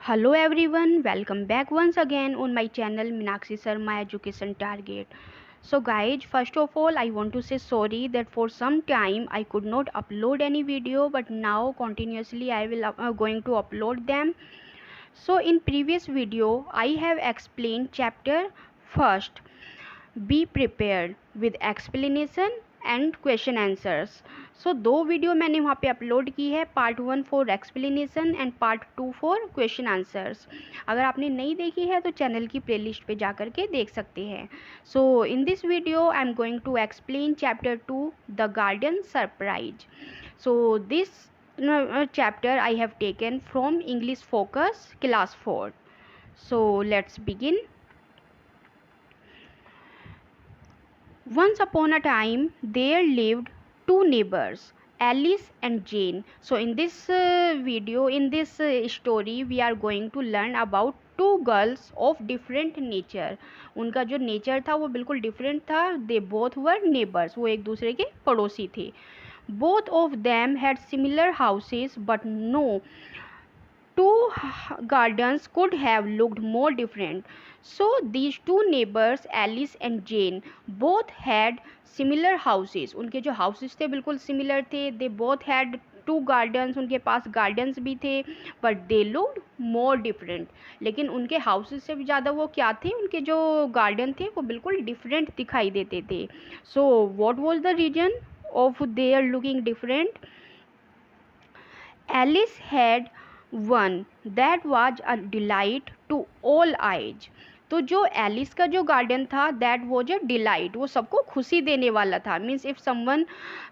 Hello everyone, welcome back once again on my channel Meenakshi Sharma Education Target. So guys, first of all I want to say sorry that for some time I could not upload any video, but now continuously I will going to upload them. So in previous video I have explained chapter first, be prepared with explanation and question answers. So दो video मैंने वहाँ पे upload की है, part 1 for explanation and part 2 for question answers. अगर आपने नहीं देखी है तो चैनल की प्लेलिस्ट पे जा कर के देख सकते हैं. So in this video I am going to explain chapter 2 the garden surprise. So this chapter I have taken from English Focus class 4. So let's begin. Once upon a time there lived two neighbors, Alice and Jane. So in this video, in this story we are going to learn about two girls of different nature. उनका जो nature था वो बिल्कुल different था. They both were neighbors. वो एक दूसरे के पड़ोसी थे. Both of them had similar houses, but no two gardens could have looked more different. So these two neighbors, Alice and Jane, both had similar houses. उनके जो houses थे बिल्कुल similar थे. They both had two gardens, उनके पास gardens भी थे, but they looked more different. लेकिन उनके हाउसेस से भी ज़्यादा वो क्या थे, उनके जो गार्डन थे वो बिल्कुल डिफरेंट दिखाई देते थे. So what was the reason of their looking different? Alice had one that was a delight to all eyes. तो जो एलिस का जो गार्डन था दैट वॉज अ डिलाइट, वो सबको खुशी देने वाला था. Means if someone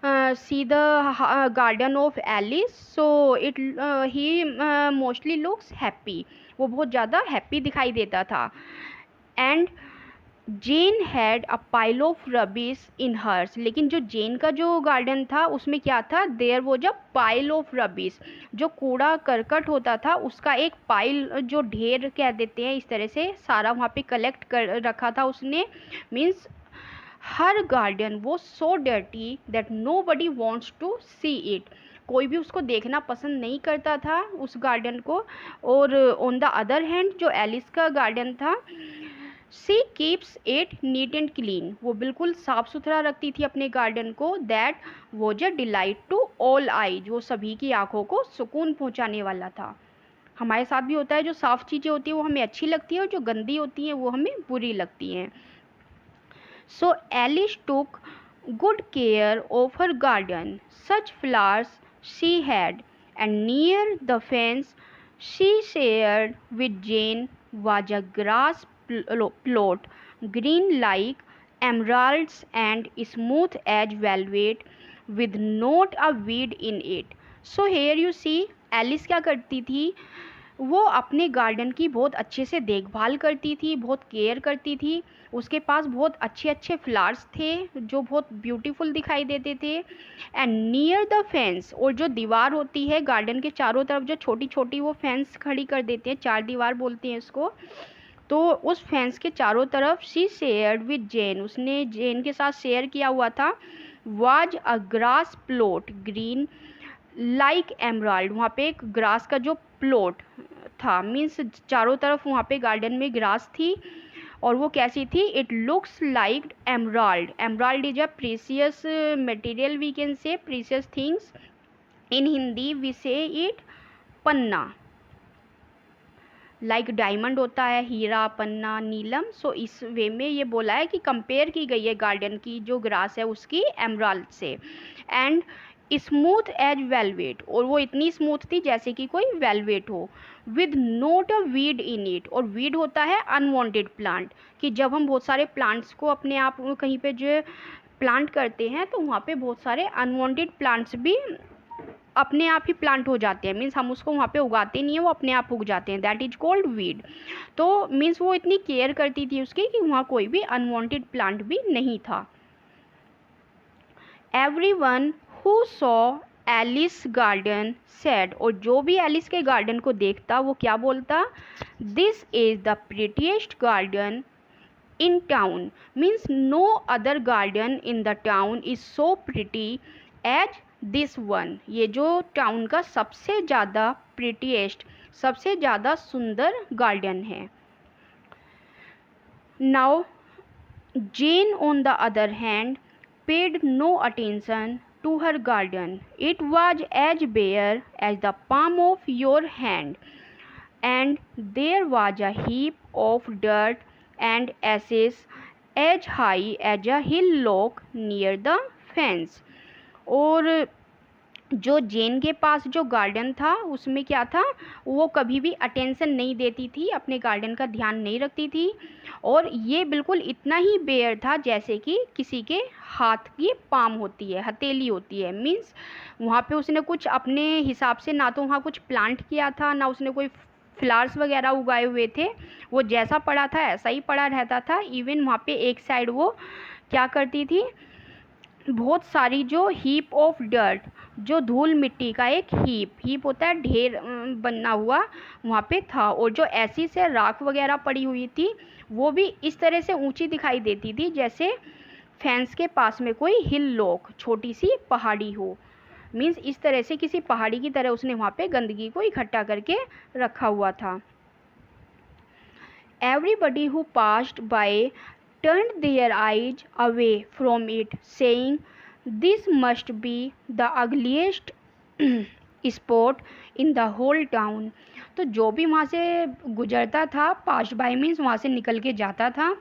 see the garden of Alice, so it he mostly looks happy. वो बहुत ज़्यादा हैप्पी दिखाई देता था. And Jane had a pile of rubbish in hers. लेकिन जो जेन का जो गार्डन था उसमें क्या था, देयर वो जब पाइल ऑफ रबिश, जो कूड़ा करकट होता था उसका एक पाइल, जो ढेर कह देते हैं, इस तरह से सारा वहाँ पे कलेक्ट कर रखा था उसने. मीन्स हर गार्डन वो so dirty that nobody wants to see it. कोई भी उसको देखना पसंद नहीं करता था उस गार्डन को. और ऑन द अदर हैंड जो एलिस का गार्डन था, she keeps it neat and clean. वो बिल्कुल साफ़ सुथरा रखती थी अपने गार्डन को. That was a delight to all eyes. वो सभी की आंखों को सुकून पहुंचाने वाला था. हमारे साथ भी होता है, जो साफ़ चीज़ें होती हैं वो हमें अच्छी लगती हैं और जो गंदी होती हैं वो हमें बुरी लगती हैं. So Alice took good care of her garden. Such flowers she had, and near the fence she shared with Jane was a grass plot, green like emeralds and smooth as velvet, with not a weed in it. So here you see, Alice क्या करती थी, वो अपने garden की बहुत अच्छे से देखभाल करती थी, बहुत केयर करती थी. उसके पास बहुत अच्छे अच्छे फ्लावर्स थे जो बहुत ब्यूटीफुल दिखाई देते थे. एंड नियर द फेंस, और जो दीवार होती है गार्डन के चारों तरफ, जो छोटी छोटी वो फेंस खड़ी कर देते हैं, चार दीवार बोलते हैं इसको. तो उस फेंस के चारों तरफ शी शेयर्ड विद जेन, उसने जेन के साथ शेयर किया हुआ था. Was a grass plot green like emerald. वहाँ पे एक ग्रास का जो प्लॉट था, मीन्स चारों तरफ वहाँ पे गार्डन में ग्रास थी, और वो कैसी थी, it looks like emerald. Emerald is a precious material, we can say precious things. In Hindi we say it पन्ना. लाइक डायमंड होता है, हीरा, पन्ना, नीलम. सो इस वे में ये बोला है कि कंपेयर की गई है गार्डन की जो ग्रास है उसकी एमराल्ड से. एंड स्मूथ एज वेलवेट, और वो इतनी स्मूथ थी जैसे कि कोई वेलवेट हो. With note a weed in it, और वीड होता है अनवांटेड प्लांट, कि जब हम बहुत सारे प्लांट्स को अपने आप कहीं पे जो प्लांट करते हैं तो वहाँ पे बहुत सारे अनवांटेड प्लांट्स भी अपने आप ही प्लांट हो जाते हैं. मीन्स हम उसको वहाँ पे उगाते नहीं है, वो अपने आप उग जाते हैं. That is called weed. तो मीन्स वो इतनी केयर करती थी उसकी कि वहाँ कोई भी अनवांटेड प्लांट भी नहीं था. Everyone who saw Alice garden said, और जो भी एलिस के गार्डन को देखता वो क्या बोलता, this is the prettiest garden in town. Means no other garden in the town is so pretty as this one. ये जो टाउन का सबसे ज़्यादा प्रिटीएस्ट, सबसे ज़्यादा सुंदर गार्डन है। Now Jane, on the other hand, paid no attention to her garden. It was as bare as the palm of your hand, and there was a heap of dirt and ashes as high as a hillock near the fence. और जो जेन के पास जो garden था उसमें क्या था, वो कभी भी अटेंशन नहीं देती थी, अपने गार्डन का ध्यान नहीं रखती थी, और ये बिल्कुल इतना ही बेयर था जैसे कि किसी के हाथ की पाम होती है, हथेली होती है। मीन्स वहाँ पे उसने कुछ अपने हिसाब से ना तो वहाँ कुछ प्लांट किया था, ना उसने कोई फ्लावर्स वगैरह उगाए हुए थे, वो जैसा पड़ा था ऐसा ही पड़ा रहता था। इवन वहाँ पे एक साइड वो क्या करती थी, बहुत सारी जो हीप ऑफ डर्ट, जो धूल मिट्टी का एक हीप होता है, ढेर बना हुआ वहाँ पे था, और जो ऐसी से राख वगैरह पड़ी हुई थी वो भी इस तरह से ऊंची दिखाई देती थी जैसे फेंस के पास में कोई हिल लॉक, छोटी सी पहाड़ी हो। मीन्स इस तरह से किसी पहाड़ी की तरह उसने वहाँ पे गंदगी को इकट्ठा करके रखा हुआ था। Everybody who passed by turned their eyes away from it, saying, "This must be the ugliest spot in the whole town." तो जो भी वहाँ से गुजरता था, पास बाय मीन्स वहाँ से निकल के जाता था,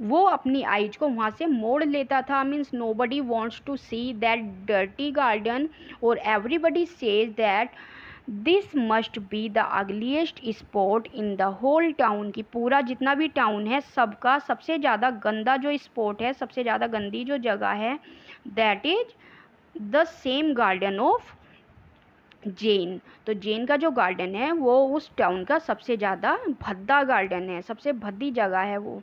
वो अपनी आइज को वहाँ से मोड़ लेता था। Means nobody wants to see that dirty garden, और everybody says that this must be the ugliest spot in the whole town, की पूरा जितना भी टाउन है सबका सबसे ज़्यादा गंदा जो स्पॉट है, सबसे ज़्यादा गंदी जो जगह है, that is the same garden of Jane. तो जेन का जो गार्डन है वो उस टाउन का सबसे ज़्यादा भद्दा गार्डन है, सबसे भद्दी जगह है वो।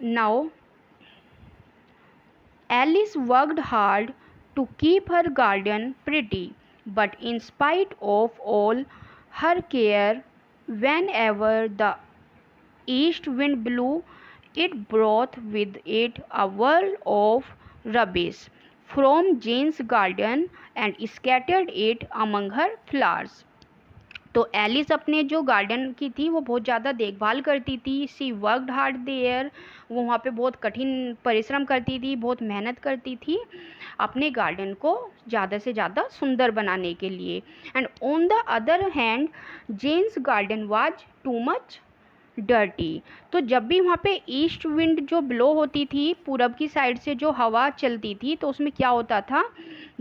Now Alice worked hard to keep her garden pretty, but in spite of all her care, whenever the east wind blew, it brought with it a whirl of rubbish from Jane's garden and scattered it among her flowers. तो Alice अपने जो garden की थी वो बहुत ज़्यादा देखभाल करती थी। सी वर्कड हार्ड देयर, वो वहाँ पे बहुत कठिन परिश्रम करती थी, बहुत मेहनत करती थी अपने गार्डन को ज़्यादा से ज़्यादा सुंदर बनाने के लिए। And on the other hand Jane's garden was too much dirty. तो जब भी वहाँ पे ईस्ट विंड जो ब्लो होती थी, पूरब की साइड से जो हवा चलती थी, तो उसमें क्या होता था,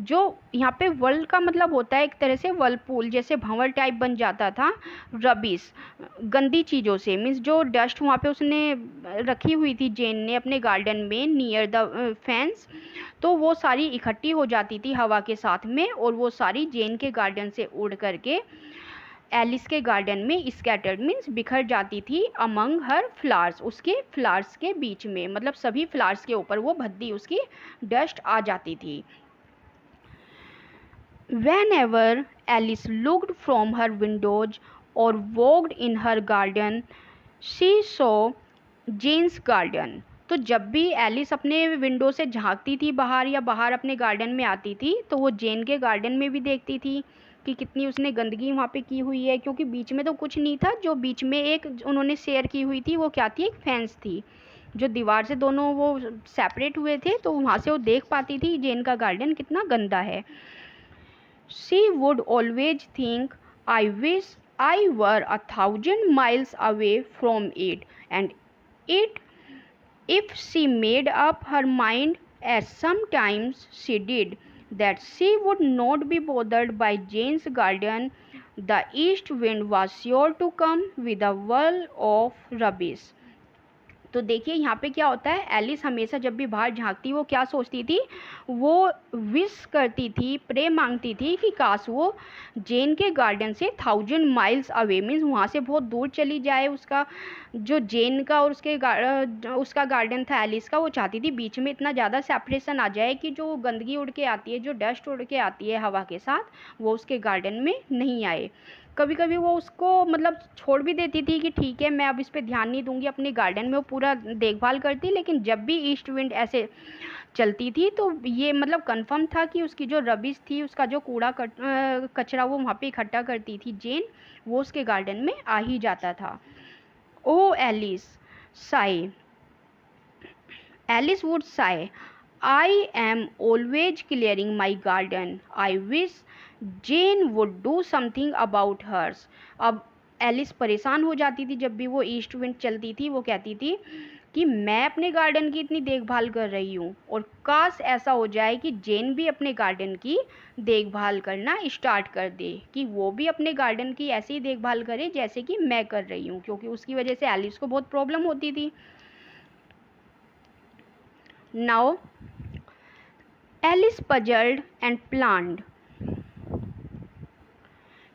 जो यहाँ पे वर्ल का मतलब होता है एक तरह से वर्लपूल जैसे भंवर टाइप बन जाता था रबिश, गंदी चीज़ों से। मीन्स जो डस्ट वहाँ पे उसने रखी हुई थी जेन ने अपने गार्डन में नियर द फेंस, तो वो सारी इकट्ठी हो जाती थी हवा के साथ में, और वो सारी जेन के गार्डन से उड़ करके एलिस के गार्डन में स्कैटर्ड मीन्स बिखर जाती थी अमंग हर फ्लावर्स, उसके फ्लावर्स के बीच में, मतलब सभी फ्लावर्स के ऊपर वो भद्दी उसकी डस्ट आ जाती थी। Whenever Alice looked from her windows or walked in her garden, she saw Jane's garden. तो जब भी एलिस अपने विंडो से झांकती थी बाहर या बाहर अपने गार्डन में आती थी, तो वो जेन के गार्डन में भी देखती थी कि कितनी उसने गंदगी वहाँ पे की हुई है, क्योंकि बीच में तो कुछ नहीं था। जो बीच में एक उन्होंने शेयर की हुई थी वो क्या थी, एक फेंस थी, जो दीवार से दोनों वो सेपरेट हुए थे, तो वहाँ से वो देख पाती थी जेन का गार्डन कितना गंदा है। She would always think, "I wish I were 1,000 miles away from it," and it, if she made up her mind, as sometimes she did, that she would not be bothered by Jane's garden, the east wind was sure to come with a whirl of rubbish. तो देखिए यहाँ पे क्या होता है, Alice हमेशा जब भी बाहर झांकती वो क्या सोचती थी, वो विश करती थी, प्रे मांगती थी कि काश वो जेन के गार्डन से 1,000 माइल्स अवे, मीन्स वहाँ से बहुत दूर चली जाए। उसका जो जेन का और उसका गार्डन था एलिस का, वो चाहती थी बीच में इतना ज़्यादा सेपरेशन आ जाए कि जो गंदगी उड़ के आती है, जो डस्ट उड़ के आती है हवा के साथ, वो उसके गार्डन में नहीं आए। कभी कभी वो उसको मतलब छोड़ भी देती थी कि ठीक है मैं अब इस पे ध्यान नहीं दूंगी, अपने गार्डन में वो पूरा देखभाल करती, लेकिन जब भी ईस्ट विंड ऐसे चलती थी तो ये मतलब कंफर्म था कि उसकी जो रबिश थी, उसका जो कचरा वो वहाँ पे इकट्ठा करती थी जेन, वो उसके गार्डन में आ ही जाता था। Oh Alice sigh, Alice would sigh, I am always clearing my garden. I wish Jane would do something about hers. अब एलिस परेशान हो जाती थी जब भी वो ईस्ट विंड चलती थी, वो कहती थी कि मैं अपने गार्डन की इतनी देखभाल कर रही हूँ और काश ऐसा हो जाए कि जेन भी अपने गार्डन की देखभाल करना स्टार्ट कर दे, कि वो भी अपने गार्डन की ऐसी ही देखभाल करे जैसे कि मैं कर रही हूँ, क्योंकि उसकी वजह से एलिस को बहुत प्रॉब्लम होती थी। Now, Alice puzzled and planned.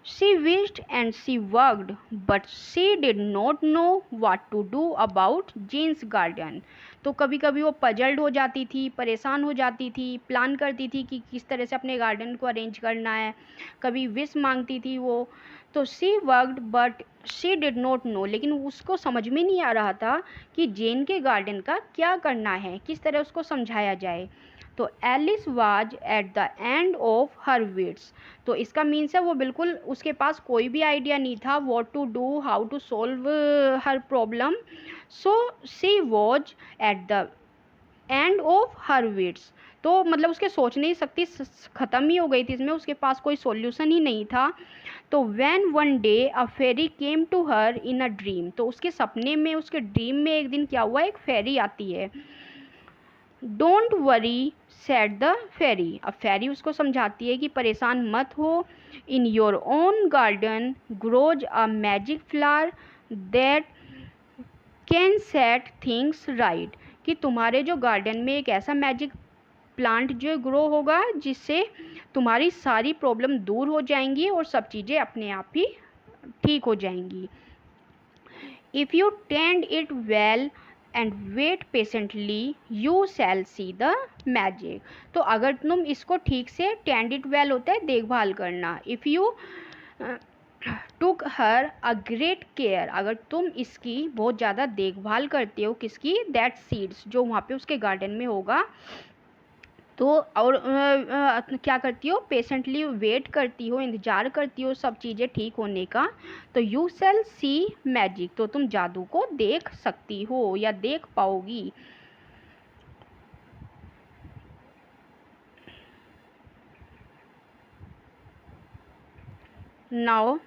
She wished and she worked, but she did not know what to do about Jane's garden. तो कभी कभी वो पजल्ड हो जाती थी, परेशान हो जाती थी, प्लान करती थी कि किस तरह से अपने गार्डन को अरेंज करना है, कभी विश मांगती थी वो। तो she worked but she did not know, लेकिन उसको समझ में नहीं आ रहा था कि जेन के गार्डन का क्या करना है, किस तरह उसको समझाया जाए। तो Alice was at the end of her wits, तो इसका मीन्स है वो बिल्कुल उसके पास कोई भी आइडिया नहीं था what to do, how to solve her problem. So she was at the end of her wits, तो मतलब उसके सोचने की शक्ति ख़त्म ही हो गई थी, इसमें उसके पास कोई सॉल्यूशन ही नहीं था। तो when one day a fairy came to her in a dream, तो उसके सपने में, उसके ड्रीम में एक दिन क्या हुआ, एक फेरी आती है। Don't worry said the fairy, अब फेरी उसको समझाती है कि परेशान मत हो, in your own garden grows a magic flower that can set things right, कि तुम्हारे जो गार्डन में एक ऐसा मैजिक प्लांट जो ग्रो होगा जिससे तुम्हारी सारी प्रॉब्लम दूर हो जाएंगी और सब चीज़ें अपने आप ही ठीक हो जाएंगी। If you tend it well and wait patiently you shall see the magic, तो अगर तुम इसको ठीक से, टेंड इट वेल होता है देखभाल करना, if you took her a great care, अगर तुम इसकी बहुत ज़्यादा देखभाल करते हो, किसकी, दैट सीड्स जो वहाँ पे उसके गार्डन में होगा, तो और क्या करती हो, पेशेंटली वेट करती हो, इंतज़ार करती हो सब चीज़ें ठीक होने का, तो यू शैल सी मैजिक, तो तुम जादू को देख सकती हो या देख पाओगी। Now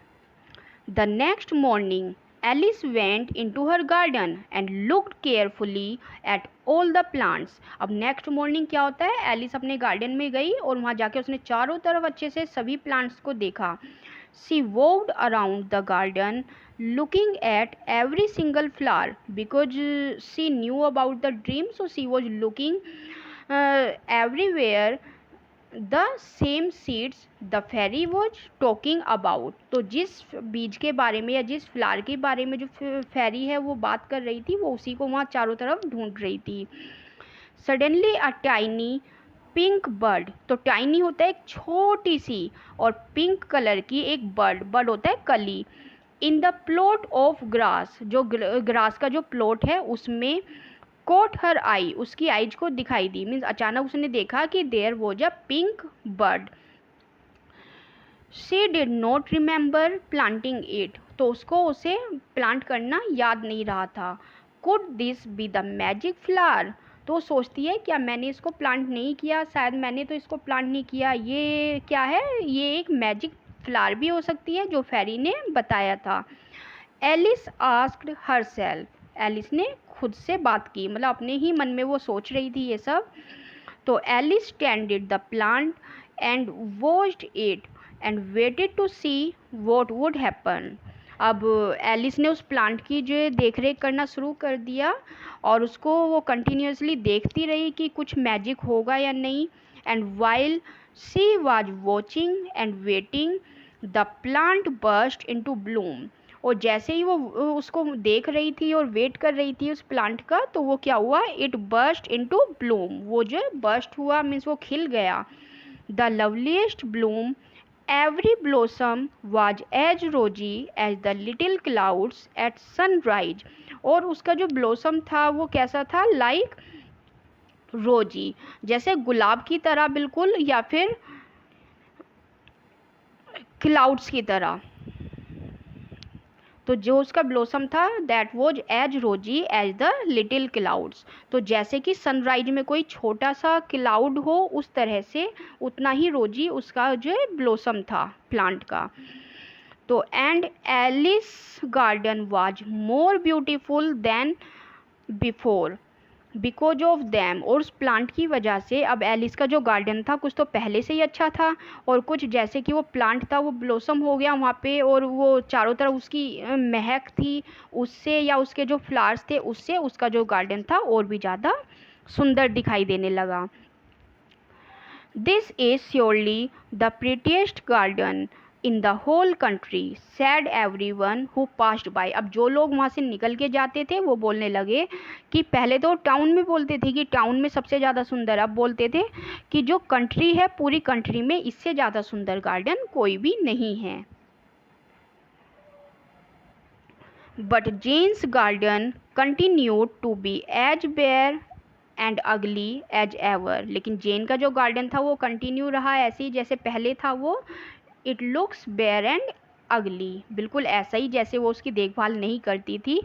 the next morning Alice went into her garden and looked carefully at all the plants. अब नेक्स्ट मॉर्निंग क्या होता है, एलिस अपने गार्डन में गई और वहाँ जाके उसने चारों तरफ अच्छे से सभी प्लांट्स को देखा। She walked around the garden looking at every single flower because she knew about the dream, so she was looking everywhere the same seeds the fairy was talking about, तो जिस बीज के बारे में या जिस फ्लावर के बारे में जो फेरी है वो बात कर रही थी, वो उसी को वहाँ चारों तरफ ढूंढ रही थी। Suddenly a tiny pink bird, तो टाइनी होता है एक छोटी सी और पिंक कलर की एक बर्ड, बर्ड होता है कली, in the plot of grass, जो ग्रास का जो प्लॉट है उसमें, कोट हर आई, उसकी आइज को दिखाई दी, मीन्स अचानक उसने देखा कि there was a pink bird. She did not remember planting it, तो उसको उसे प्लांट करना याद नहीं रहा था। Could this be the magic flower, तो सोचती है क्या मैंने इसको प्लांट नहीं किया, शायद मैंने तो इसको प्लांट नहीं किया, ये क्या है, ये एक मैजिक फ्लावर भी हो सकती है जो फेरी ने बताया था। एलिस आस्क्ड हरसेल्फ, एलिस ने खुद से बात की, मतलब अपने ही मन में वो सोच रही थी ये सब। तो Alice tended the plant and watched it and waited to see what would happen. अब एलिस ने उस प्लांट की जो देख रेख करना शुरू कर दिया और उसको वो कंटिन्यूसली देखती रही कि कुछ मैजिक होगा या नहीं। And while she was watching and waiting the plant burst into Bloom, और जैसे ही वो उसको देख रही थी और वेट कर रही थी उस प्लांट का, तो वो क्या हुआ, इट बर्स्ट इनटू ब्लूम, वो जो बर्स्ट हुआ मीन्स वो खिल गया। The loveliest Bloom Every blossom was as rosy as the little clouds at sunrise. और उसका जो ब्लॉसम था वो कैसा था, लाइक रोजी, जैसे गुलाब की तरह बिल्कुल, या फिर क्लाउड्स की तरह। तो जो उसका ब्लॉसम था दैट वॉज एज रोजी एज द लिटिल क्लाउड्स, तो जैसे कि सनराइज में कोई छोटा सा क्लाउड हो उस तरह से, उतना ही रोजी उसका जो ब्लॉसम था प्लांट का। तो and Alice garden was more beautiful than before because of them, और उस प्लांट की वजह से अब एलिस का जो गार्डन था कुछ तो पहले से ही अच्छा था, और कुछ जैसे कि वो प्लांट था वो ब्लॉसम हो गया वहाँ पे, और वो चारों तरफ उसकी महक थी उससे, या उसके जो फ्लावर्स थे उससे उसका जो गार्डन था और भी ज़्यादा सुंदर दिखाई देने लगा। This is surely the prettiest garden in the whole country said everyone who passed by. अब जो लोग वहाँ से निकल के जाते थे वो बोलने लगे कि पहले तो टाउन में बोलते थे कि टाउन में सबसे ज़्यादा सुंदर, अब बोलते थे कि जो कंट्री है पूरी कंट्री में इससे ज़्यादा सुंदर गार्डन कोई भी नहीं है। But Jane's garden continued to be as bare and ugly as ever, लेकिन जेन का जो गार्डन था वो कंटिन्यू रहा ऐसे ही जैसे पहले था वो। इट लुक्स बेयर एंड अगली, बिल्कुल ऐसा ही जैसे वो उसकी देखभाल नहीं करती थी।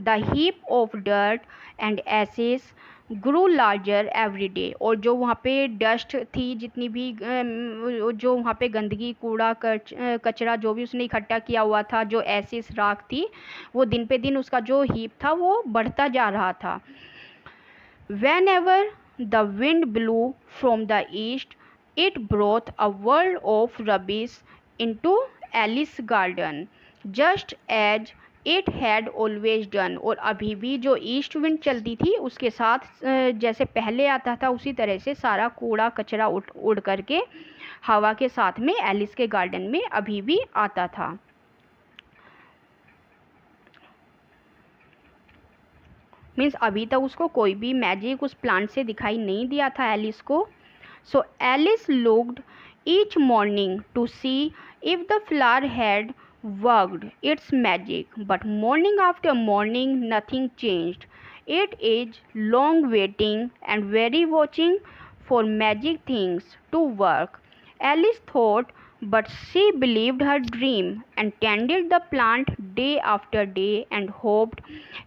The heap of dirt and ashes grew larger every day, और जो वहाँ पे डस्ट थी जितनी भी जो वहाँ पे गंदगी कूड़ा कचरा जो भी उसने इकट्ठा किया हुआ था, जो एसिस राख थी, वो दिन पे दिन उसका जो हीप था वो बढ़ता जा रहा था। Whenever the wind blew from the east, it brought a world of rubbish into Alice's garden, just as it had always done। और अभी भी जो ईस्ट विंड चलती थी उसके साथ जैसे पहले आता था उसी तरह से सारा कूड़ा कचरा उड़ करके हवा के साथ में एलिस के गार्डन में अभी भी आता था। मीन्स अभी तक उसको कोई भी मैजिक उस प्लांट से दिखाई नहीं दिया था एलिस को। So Alice looked each morning to see if the flower had worked its magic, but morning after morning nothing changed. It is long waiting and very watching for magic things to work, Alice thought, but she believed her dream and tended the plant day after day and hoped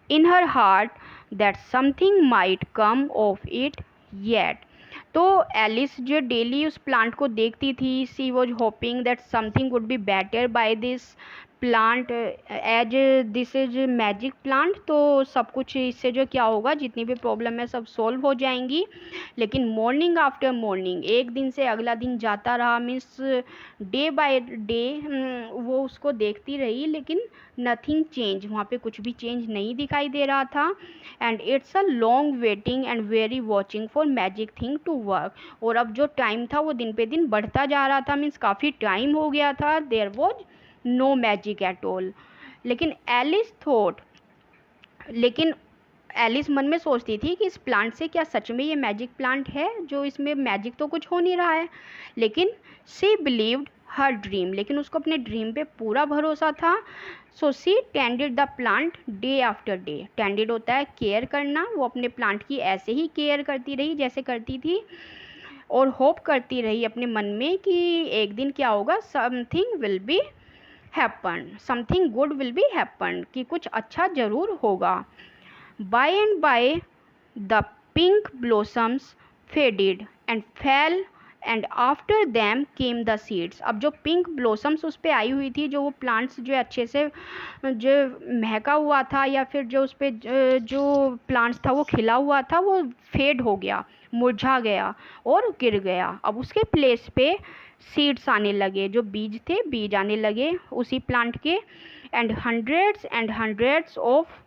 in her heart that something might come of it yet। तो Alice जो daily उस plant को देखती थी, she was hoping that something would be better by this plant as this is magic plant, तो सब कुछ इससे जो क्या होगा जितनी भी प्रॉब्लम है सब सॉल्व हो जाएंगी। लेकिन मॉर्निंग आफ्टर मॉर्निंग एक दिन से अगला दिन जाता रहा, मीन्स डे बाय डे वो उसको देखती रही, लेकिन नथिंग चेंज, वहाँ पे कुछ भी चेंज नहीं दिखाई दे रहा था। And it's a long waiting and very watching for magic thing to work, और अब जो टाइम था वो दिन पे दिन बढ़ता जा रहा था, मीन्स काफ़ी टाइम हो गया था, there was no magic at all. लेकिन एलिस मन में सोचती थी कि इस प्लांट से क्या सच में ये मैजिक प्लांट है, जो इसमें मैजिक तो कुछ हो नहीं रहा है। लेकिन सी बिलीव्ड हर ड्रीम, लेकिन उसको अपने ड्रीम पे पूरा भरोसा था। So she tended the plant day after day, tended होता है केयर करना, वो अपने प्लांट की ऐसे ही केयर करती रही जैसे करती थी, और होप करती रही अपने मन में कि एक दिन क्या होगा, something will be happen, something good will be happen, कि कुछ अच्छा ज़रूर होगा। By and by the pink blossoms faded and fell and after them came the seeds। अब जो पिंक ब्लॉसम्स उस पर आई हुई थी, जो वो प्लांट्स जो अच्छे से जो महका हुआ था या फिर जो उस पर जो प्लांट्स था वो खिला हुआ था, वो फेड हो गया, मुरझा गया और गिर गया। अब उसके प्लेस पे सीड्स आने लगे, जो बीज थे बीज आने लगे उसी प्लांट के। And hundreds of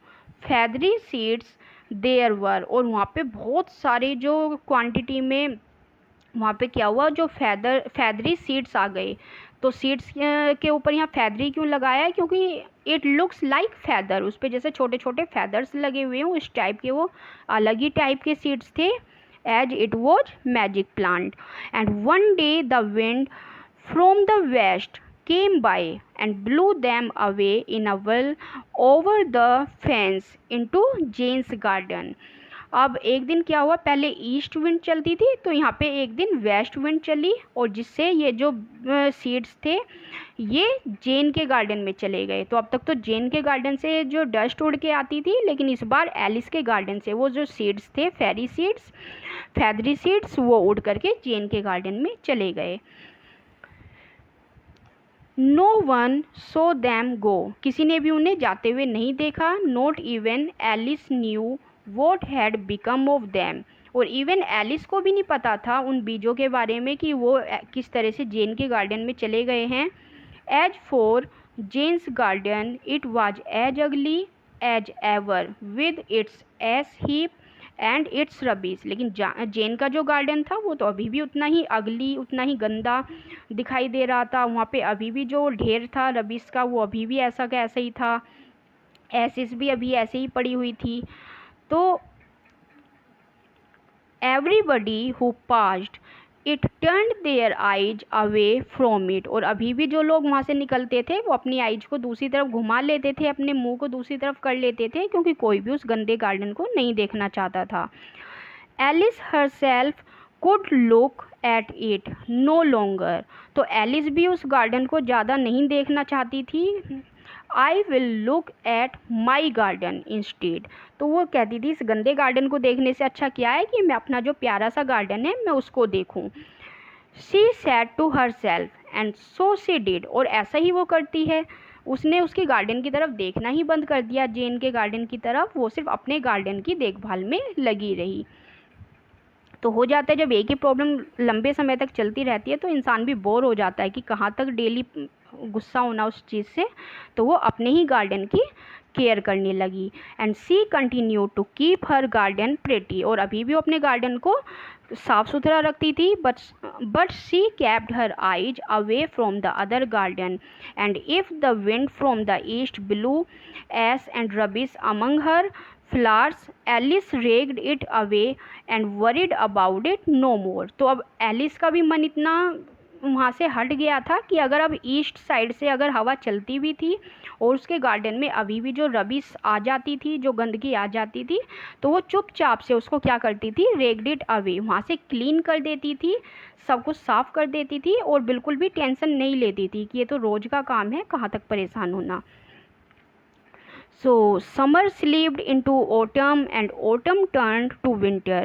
feathery seeds there were, और वहाँ पे बहुत सारे जो क्वांटिटी में वहाँ पे क्या हुआ, जो फैदरी सीड्स आ गए। तो सीड्स के ऊपर यहाँ फैदरी क्यों लगाया है, क्योंकि इट लुक्स लाइक फैदर, उस पर जैसे छोटे छोटे फैदर्स लगे हुए हैं उस टाइप के, वो अलग ही टाइप के सीड्स थे, as it was magic plant. And one day the wind from the west came by and blew them away in a whirl over the fence into Jane's garden. अब एक दिन क्या हुआ, पहले ईस्ट विंड चलती थी तो यहाँ पे एक दिन वेस्ट विंड चली और जिससे ये जो सीड्स थे ये जेन के गार्डन में चले गए। तो अब तक तो जेन के गार्डन से जो डस्ट उड़ के आती थी, लेकिन इस बार एलिस के गार्डन से वो जो सीड्स थे, फेरी सीड्स, फैदरी सीड्स, वो उड़ करके जेन के गार्डन में चले गए। No one saw them go, किसी ने भी उन्हें जाते हुए नहीं देखा। Not even Alice knew what had become of them, और इवन एलिस को भी नहीं पता था उन बीजों के बारे में कि वो किस तरह से जेन के गार्डन में चले गए हैं। As for Jane's garden it was as ugly as ever with its ash heap and its rubbish, लेकिन जेन का जो गार्डन था वो तो अभी भी उतना ही अगली, उतना ही गंदा दिखाई दे रहा था। वहाँ पे अभी भी जो ढेर था रबीज का वो अभी भी ऐसा का ऐसा ही था, एसिस भी अभी ऐसे ही पड़ी हुई थी। तो everybody who passed it turned their eyes away from it, और अभी भी जो लोग वहाँ से निकलते थे वो अपनी आइज को दूसरी तरफ घुमा लेते थे, अपने मुंह को दूसरी तरफ कर लेते थे, क्योंकि कोई भी उस गंदे गार्डन को नहीं देखना चाहता था। Alice herself could look at it no longer, तो एलिस भी उस गार्डन को ज़्यादा नहीं देखना चाहती थी। I will look at my garden instead, तो वो कहती थी इस गंदे गार्डन को देखने से अच्छा क्या है कि मैं अपना जो प्यारा सा गार्डन है मैं उसको देखूं। She said to herself and so she did, और ऐसा ही वो करती है। उसने उसके गार्डन की तरफ देखना ही बंद कर दिया, जेन के गार्डन की तरफ, वो सिर्फ अपने गार्डन की देखभाल में लगी रही। तो हो जाता है जब एक ही प्रॉब्लम लंबे समय तक चलती रहती है तो इंसान भी बोर हो जाता है कि कहाँ तक डेली गुस्सा होना उस चीज़ से, तो वो अपने ही गार्डन की केयर करने लगी। And she continue to keep her garden pretty, और अभी भी वो अपने गार्डन को साफ सुथरा रखती थी, but she kept her eyes away from the other garden and if the wind from the east blew ash and rubbish among her flowers Alice raked it away and worried about it no more. तो अब Alice का भी मन इतना वहाँ से हट गया था कि अगर अब ईस्ट साइड से अगर हवा चलती भी थी और उसके गार्डन में अभी भी जो रबिश आ जाती थी, जो गंदगी आ जाती थी, तो वो चुपचाप से उसको क्या करती थी, रेग्ड इट अवे, वहाँ से क्लीन कर देती थी, सब कुछ साफ कर देती थी और बिल्कुल भी टेंशन नहीं लेती थी कि ये तो रोज़ का काम है, कहाँ तक परेशान होना। So summer slipped into autumn and autumn turned to winter.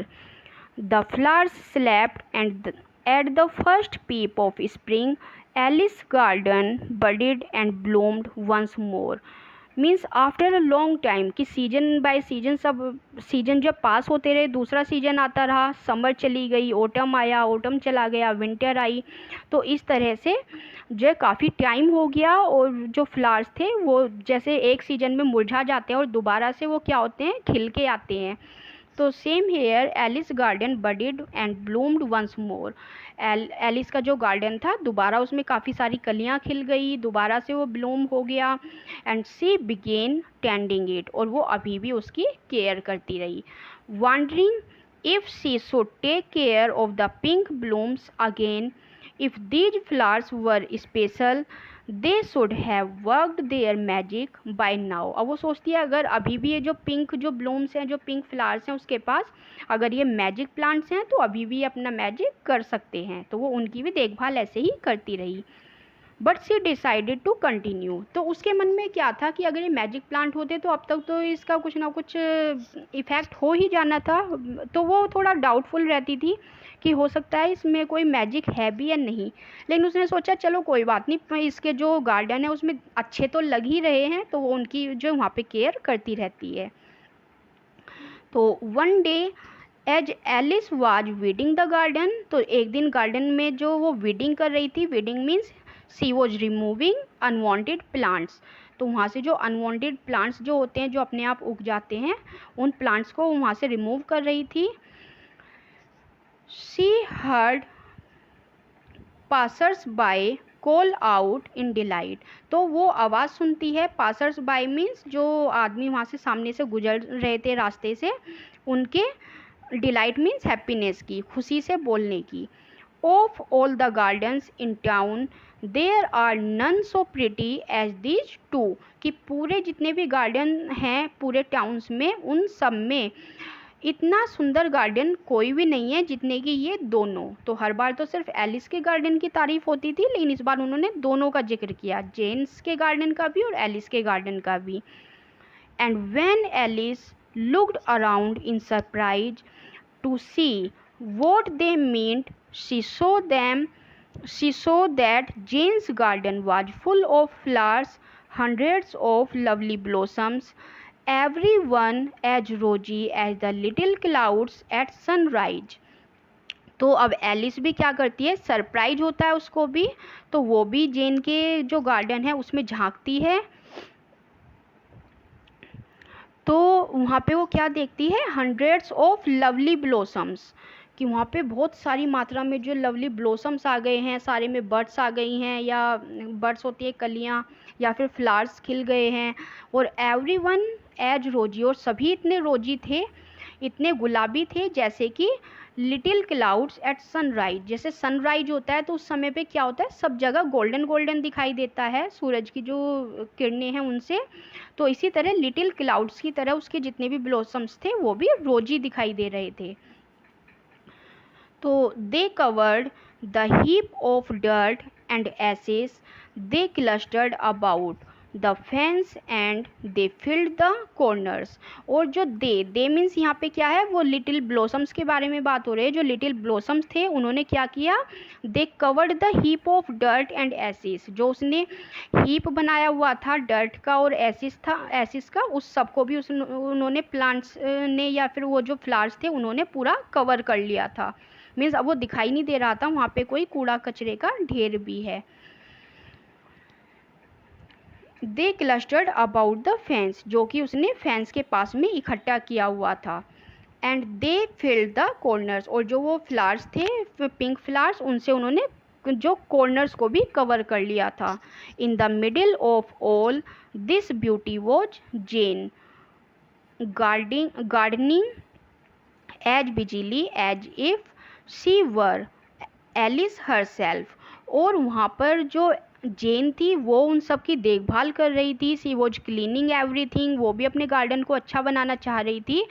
The flowers slept and at the first peep of spring, Alice's garden budded and bloomed once more. Means after a long time कि season by season सब season जब पास होते रहे, दूसरा season आता रहा, summer चली गई, ऑटम आया, ऑटम चला गया, विंटर आई, तो इस तरह से जो काफ़ी टाइम हो गया और जो फ्लावर्स थे वो जैसे एक सीजन में मुरझा जाते हैं और दोबारा से वो क्या होते हैं, खिल के आते हैं। तो same here Alice garden budded and bloomed once more, Alice का जो गार्डन था दोबारा उसमें काफ़ी सारी कलियां खिल गई, दोबारा से वो ब्लूम हो गया। And she began tending it, और वो अभी भी उसकी केयर करती रही। Wondering if she should take care of the pink blooms again, if these flowers were special they should have worked their magic by now. अब वो सोचती है अगर अभी भी ये जो पिंक जो ब्लूम्स हैं, जो पिंक फ्लावर्स हैं उसके पास, अगर ये मैजिक प्लांट्स हैं तो अभी भी अपना मैजिक कर सकते हैं, तो वो उनकी भी देखभाल ऐसे ही करती रही। But she decided to continue, तो उसके मन में क्या था कि अगर ये मैजिक प्लांट होते तो अब तक तो इसका कुछ ना कुछ इफ़ेक्ट हो ही जाना था, तो वो थोड़ा डाउटफुल रहती थी कि हो सकता है इसमें कोई मैजिक है भी या नहीं। लेकिन उसने सोचा चलो कोई बात नहीं, इसके जो गार्डन है उसमें अच्छे तो लग ही रहे हैं, तो वो उनकी जो वहाँ पे केयर करती रहती है। तो one day as Alice was weeding the garden, तो एक दिन गार्डन में जो वो वीडिंग कर रही थी, weeding means she was removing unwanted plants, तो वहाँ से जो अनवांटेड प्लांट्स जो होते हैं जो अपने आप उग जाते हैं, उन प्लांट्स को वहाँ से रिमूव कर रही थी। She heard passers bye call out in delight, तो वो आवाज़ सुनती है, पासर्स बाय मीन्स जो आदमी वहाँ से सामने से गुजर रहे थे रास्ते से, उनके डिलाइट मीन्स हैप्पीनेस की, खुशी से बोलने की। Of all the gardens in town there are none so pretty as these two, कि पूरे जितने भी गार्डन हैं पूरे टाउन्स में उन सब में इतना सुंदर गार्डन कोई भी नहीं है जितने कि ये दोनों। तो हर बार तो सिर्फ एलिस के गार्डन की तारीफ होती थी, लेकिन इस बार उन्होंने दोनों का जिक्र किया, जेन्स के गार्डन का भी और एलिस के गार्डन का भी। And when Alice looked around in surprise to see what they meant, she saw that Jane's garden was full of flowers, hundreds of lovely blossoms, every one as rosy as the little clouds at sunrise. तो अब Alice भी क्या करती है, surprise होता है उसको भी, तो वो भी जेन के जो गार्डन है उसमें झांकती है। तो वहाँ पे वो क्या देखती है, हंड्रेड्स ऑफ लवली ब्लॉसम्स, कि वहाँ पे बहुत सारी मात्रा में जो लवली ब्लॉसम्स आ गए हैं, सारे में बर्ड्स आ गई हैं, या बर्ड्स होती है कलियाँ, या फिर फ्लावर्स खिल गए हैं। और एवरी वन एज रोजी, और सभी इतने रोजी थे, इतने गुलाबी थे जैसे कि लिटिल क्लाउड्स एट सनराइज, जैसे सनराइज होता है तो उस समय पे क्या होता है, सब जगह गोल्डन गोल्डन दिखाई देता है सूरज की जो किरणें हैं उनसे। तो इसी तरह लिटिल क्लाउड्स की तरह उसके जितने भी ब्लॉसम्स थे वो भी रोजी दिखाई दे रहे थे। तो they covered the heap of dirt and ashes, they clustered about the fence and they filled the corners. और जो दे मीन्स यहाँ पे क्या है, वो लिटिल ब्लॉसम्स के बारे में बात हो रही है। जो लिटिल ब्लॉसम्स थे उन्होंने क्या किया, they covered the heap of dirt and ashes, जो उसने हीप बनाया हुआ था डर्ट का और एसिस का, उस सबको भी उन्होंने प्लांट्स ने या फिर वो जो फ्लावर्स थे उन्होंने पूरा कवर कर लिया था। मीन्स अब वो दिखाई नहीं दे रहा था वहाँ पे कोई कूड़ा कचरे का ढेर भी है। दे क्लस्टर्ड अबाउट द फेंस, जो कि उसने फेंस के पास में इकट्ठा किया हुआ था। And they filled the corners, और जो वो फ्लावर्स थे पिंक फ्लावर्स उनसे उन्होंने जो कॉर्नर्स को भी कवर कर लिया था। In the middle of all this beauty was Jane, gardening as busily as if she were Alice herself. और वहाँ पर जो जेन थी वो उन सब की देखभाल कर रही थी, सी वॉज क्लीनिंग एवरीथिंग, वो भी अपने गार्डन को अच्छा बनाना चाह रही थी।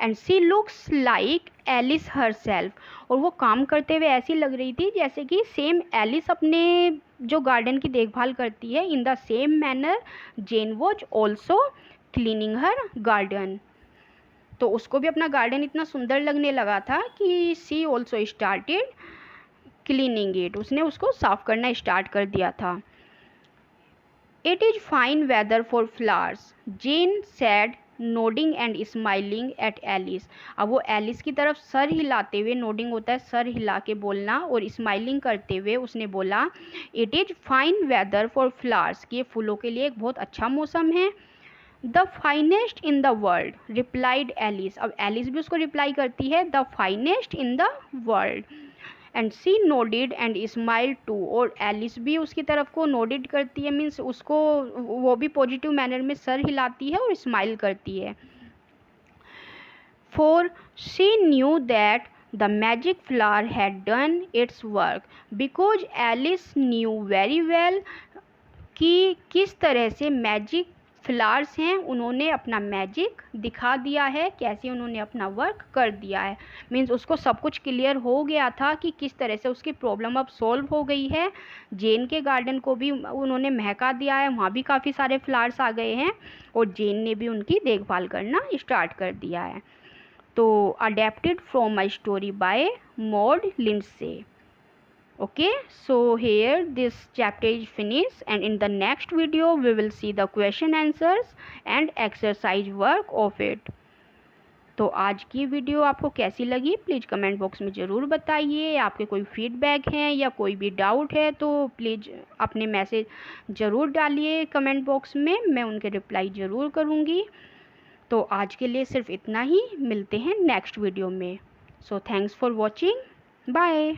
And she looks like Alice herself, और वो काम करते हुए ऐसी लग रही थी जैसे कि सेम एलिस अपने जो गार्डन की देखभाल करती है, in the same manner Jane was also cleaning her garden. तो उसको भी अपना गार्डन इतना सुंदर लगने लगा था कि she also started cleaning it, उसने उसको साफ करना स्टार्ट कर दिया था। It is fine weather for flowers, Jane said nodding and smiling at Alice. अब वो एलिस की तरफ सर हिलाते हुए, नोडिंग होता है सर हिला के बोलना, और स्माइलिंग करते हुए उसने बोला, it is fine weather for flowers, कि ये फूलों के लिए एक बहुत अच्छा मौसम है। The finest in the world replied Alice, अब एलिस भी उसको रिप्लाई करती है, the finest in the world. And she nodded and smile to, और एलिस भी उसकी तरफ को नोडिड करती है, मीन्स उसको वो भी पॉजिटिव मैनर में सर हिलाती है और स्माइल करती है। For she knew that the magic flower had done its work, because Alice knew very well कि किस तरह से मैजिक फ्लावर्स हैं उन्होंने अपना मैजिक दिखा दिया है, कैसे उन्होंने अपना वर्क कर दिया है। मीन्स उसको सब कुछ क्लियर हो गया था कि किस तरह से उसकी प्रॉब्लम अब सॉल्व हो गई है। जेन के गार्डन को भी उन्होंने महका दिया है, वहाँ भी काफ़ी सारे फ्लावर्स आ गए हैं, और जेन ने भी उनकी देखभाल करना स्टार्ट कर दिया है। तो adapted from my story by Maud Lindsay. Okay, so here this chapter is finished, and in the next video we will see the question answers and exercise work of it. तो आज की video आपको कैसी लगी please comment box में ज़रूर बताइए। आपके कोई फीडबैक हैं या कोई भी डाउट है तो प्लीज़ अपने मैसेज ज़रूर डालिए कमेंट बॉक्स में, मैं उनके रिप्लाई ज़रूर करूँगी। तो आज के लिए सिर्फ इतना ही, मिलते हैं नेक्स्ट वीडियो में। So thanks for watching, bye.